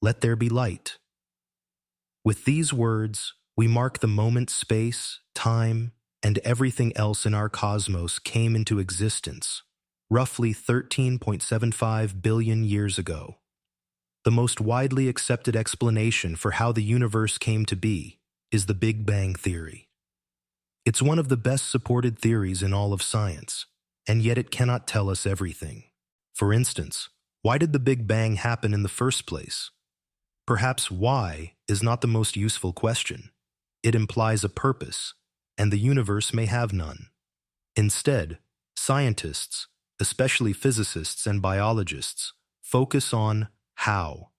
"Let there be light." With these words, we mark the moment space, time, and everything else in our cosmos came into existence, roughly 13.75 billion years ago. The most widely accepted explanation for how the universe came to be is the Big Bang theory. It's one of the best supported theories in all of science, and yet it cannot tell us everything. For instance, why did the Big Bang happen in the first place? Perhaps why is not the most useful question. It implies a purpose, and the universe may have none. Instead, scientists, especially physicists and biologists, focus on how.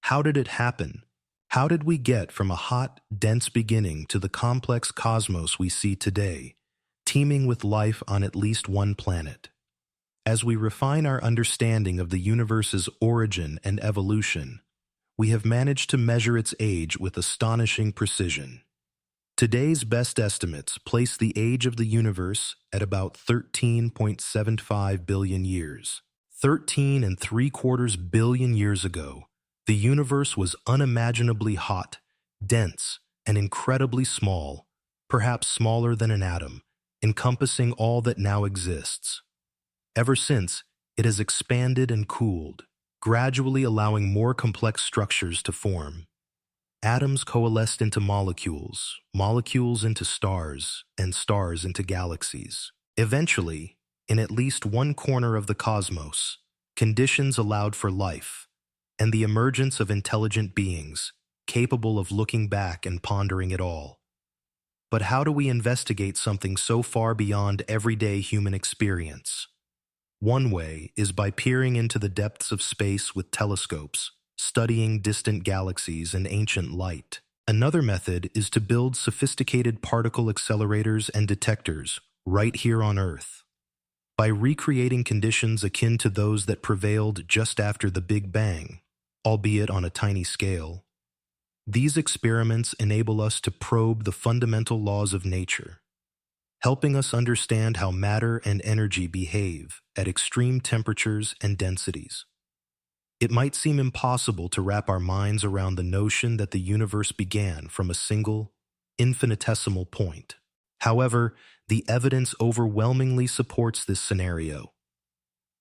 How did it happen? How did we get from a hot, dense beginning to the complex cosmos we see today, teeming with life on at least one planet? As we refine our understanding of the universe's origin and evolution, we have managed to measure its age with astonishing precision. Today's best estimates place the age of the universe at about 13.75 billion years. 13.75 billion years ago, the universe was unimaginably hot, dense, and incredibly small, perhaps smaller than an atom, encompassing all that now exists. Ever since, it has expanded and cooled, gradually allowing more complex structures to form. Atoms coalesced into molecules, molecules into stars, and stars into galaxies. Eventually, in at least one corner of the cosmos, conditions allowed for life and the emergence of intelligent beings capable of looking back and pondering it all. But how do we investigate something so far beyond everyday human experience? One way is by peering into the depths of space with telescopes, studying distant galaxies and ancient light. Another method is to build sophisticated particle accelerators and detectors right here on Earth. By recreating conditions akin to those that prevailed just after the Big Bang, albeit on a tiny scale, these experiments enable us to probe the fundamental laws of nature, helping us understand how matter and energy behave at extreme temperatures and densities. It might seem impossible to wrap our minds around the notion that the universe began from a single, infinitesimal point. However, the evidence overwhelmingly supports this scenario.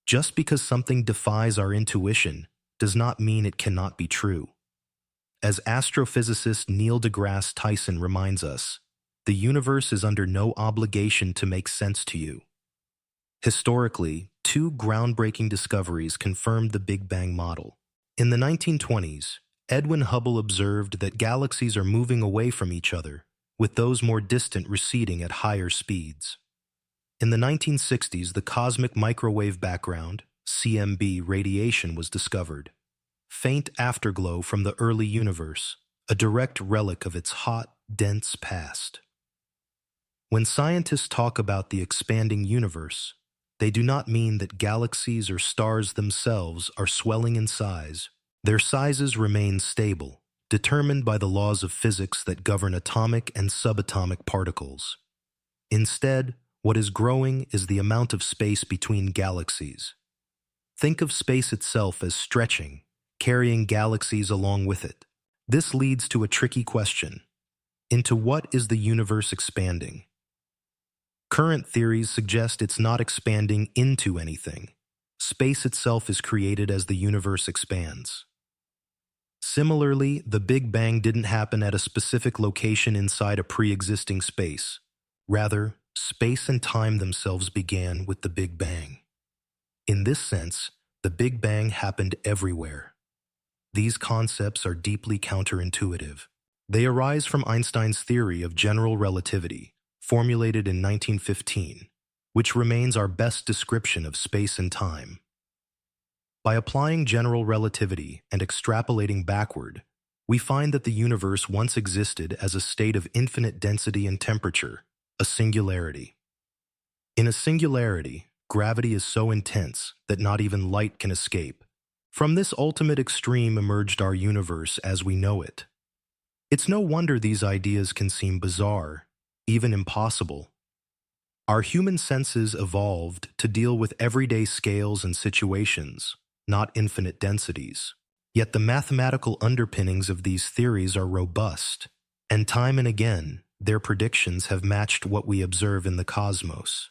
Just because something defies our intuition does not mean it cannot be true. As astrophysicist Neil deGrasse Tyson reminds us, the universe is under no obligation to make sense to you. Historically, two groundbreaking discoveries confirmed the Big Bang model. In the 1920s, Edwin Hubble observed that galaxies are moving away from each other, with those more distant receding at higher speeds. In the 1960s, the cosmic microwave background, CMB radiation, was discovered. Faint afterglow from the early universe, a direct relic of its hot, dense past. When scientists talk about the expanding universe, they do not mean that galaxies or stars themselves are swelling in size. Their sizes remain stable, determined by the laws of physics that govern atomic and subatomic particles. Instead, what is growing is the amount of space between galaxies. Think of space itself as stretching, carrying galaxies along with it. This leads to a tricky question. Into what is the universe expanding? Current theories suggest it's not expanding into anything. Space itself is created as the universe expands. Similarly, the Big Bang didn't happen at a specific location inside a pre-existing space. Rather, space and time themselves began with the Big Bang. In this sense, the Big Bang happened everywhere. These concepts are deeply counterintuitive. They arise from Einstein's theory of general relativity, formulated in 1915, which remains our best description of space and time. By applying general relativity and extrapolating backward, we find that the universe once existed as a state of infinite density and temperature, a singularity. In a singularity, gravity is so intense that not even light can escape. From this ultimate extreme emerged our universe as we know it. It's no wonder these ideas can seem bizarre, even impossible. Our human senses evolved to deal with everyday scales and situations, not infinite densities. Yet the mathematical underpinnings of these theories are robust, and time and again, their predictions have matched what we observe in the cosmos.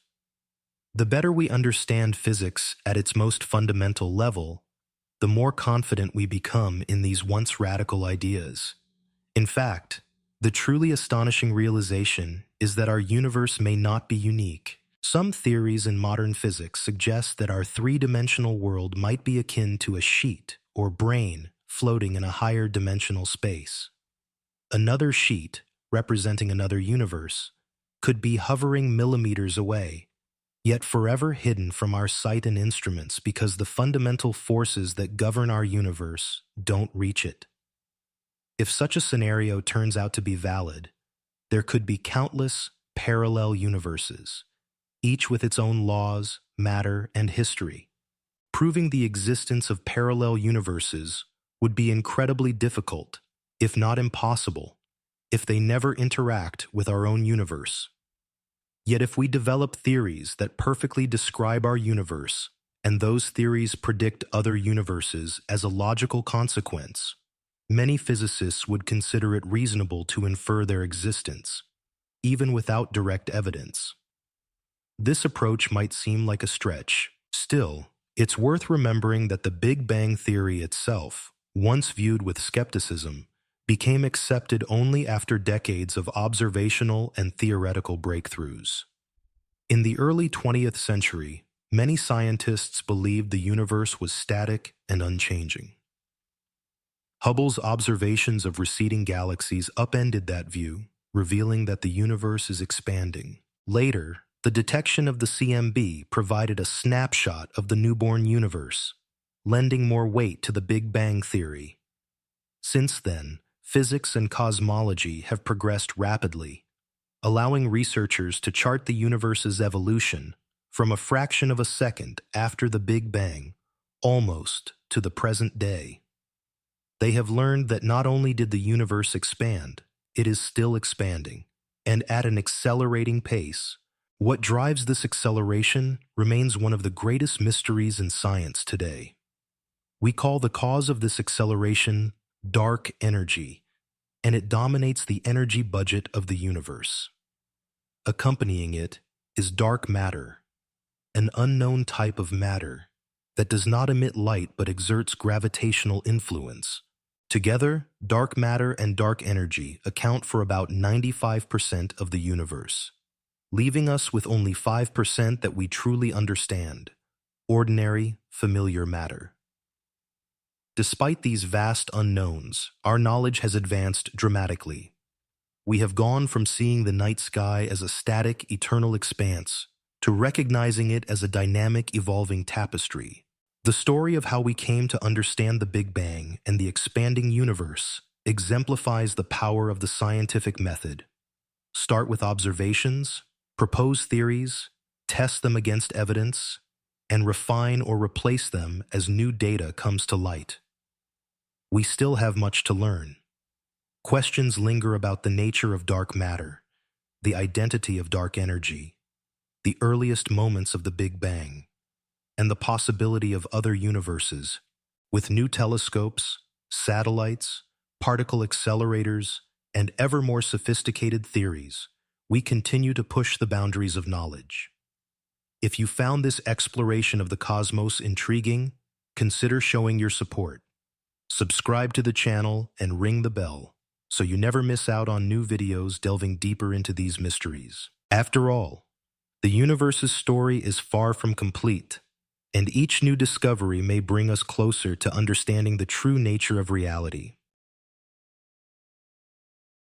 The better we understand physics at its most fundamental level, the more confident we become in these once radical ideas. In fact, the truly astonishing realization is that our universe may not be unique. Some theories in modern physics suggest that our three-dimensional world might be akin to a sheet or brain floating in a higher dimensional space. Another sheet, representing another universe, could be hovering millimeters away, yet forever hidden from our sight and instruments because the fundamental forces that govern our universe don't reach it. If such a scenario turns out to be valid, there could be countless parallel universes, each with its own laws, matter, and history. Proving the existence of parallel universes would be incredibly difficult, if not impossible, if they never interact with our own universe. Yet if we develop theories that perfectly describe our universe, and those theories predict other universes as a logical consequence, many physicists would consider it reasonable to infer their existence, even without direct evidence. This approach might seem like a stretch. Still, it's worth remembering that the Big Bang theory itself, once viewed with skepticism, became accepted only after decades of observational and theoretical breakthroughs. In the early 20th century, many scientists believed the universe was static and unchanging. Hubble's observations of receding galaxies upended that view, revealing that the universe is expanding. Later, the detection of the CMB provided a snapshot of the newborn universe, lending more weight to the Big Bang theory. Since then, physics and cosmology have progressed rapidly, allowing researchers to chart the universe's evolution from a fraction of a second after the Big Bang, almost to the present day. They have learned that not only did the universe expand, it is still expanding, and at an accelerating pace. What drives this acceleration remains one of the greatest mysteries in science today. We call the cause of this acceleration dark energy, and it dominates the energy budget of the universe. Accompanying it is dark matter, an unknown type of matter that does not emit light but exerts gravitational influence. Together, dark matter and dark energy account for about 95% of the universe, leaving us with only 5% that we truly understand, ordinary, familiar matter. Despite these vast unknowns, our knowledge has advanced dramatically. We have gone from seeing the night sky as a static, eternal expanse to recognizing it as a dynamic, evolving tapestry. The story of how we came to understand the Big Bang and the expanding universe exemplifies the power of the scientific method. Start with observations, propose theories, test them against evidence, and refine or replace them as new data comes to light. We still have much to learn. Questions linger about the nature of dark matter, the identity of dark energy, the earliest moments of the Big Bang, and the possibility of other universes. With new telescopes, satellites, particle accelerators, and ever more sophisticated theories, we continue to push the boundaries of knowledge. If you found this exploration of the cosmos intriguing, consider showing your support. Subscribe to the channel and ring the bell so you never miss out on new videos delving deeper into these mysteries. After all, the universe's story is far from complete, and each new discovery may bring us closer to understanding the true nature of reality.